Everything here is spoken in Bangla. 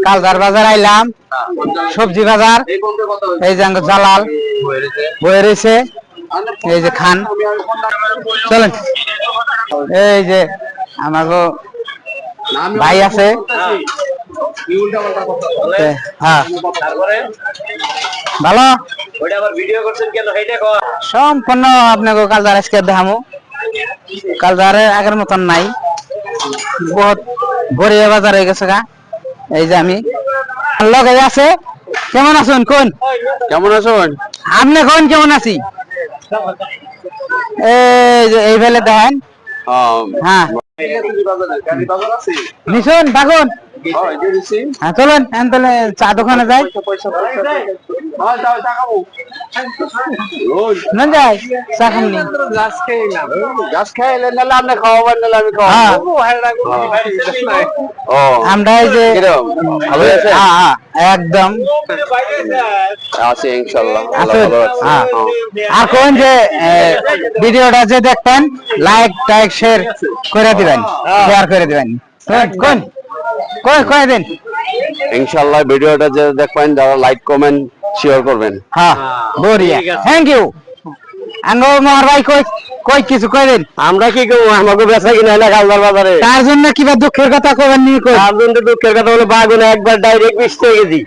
কালদার বাজার আইলাম, সবজি বাজার। এই যে জালাল বয়ে রয়েছে, এই যে খান। চলেন, এই যে আমাকে ভাই আছে। হ্যাঁ, ভালো সম্পূর্ণ আপনাকে কালদার আজকে দেখামো। কালদারে আগের মতন নাই, বহুত গড়িয়া বাজার হয়ে গেছে গা। এই যে আমি লগে আছে। কেমন আছেন কোন? কেমন আছেন আপনি কোন কেমন আছি? এই যে এই বেলে দেখেন। হ্যাঁ, নিশুন থাকুন। হ্যাঁ চলেন, তাহলে চা দোকানে যাই। না যাই, চা খামনি। আমরা এই যে একদম আছি ইনশাআল্লাহ। আর কোন যে ভিডিওটা যে দেখতেন, লাইক টাইক শেয়ার করে দিবেন, শেয়ার করে দিবেন। কোন কই কই দিন ইনশাআল্লাহ ভিডিওটা যে দেখবেন, যারা লাইক কমেন্ট শেয়ার করবেন। হ্যাঁ, বড়িয়া, থ্যাংক ইউ। আঙ্গো মোহর ভাই কই কই কিছু কই দিন। আমরা কি করবো, আমাকে বেচা কিনা হলে কালদার বাজারে। তার জন্য কিবা দুঃখের কথা কবেন নি? কই তার জন্য দুঃখের কথা হলো বাগুনে একবার ডাইরেক্ট 20 টাকা কেজি।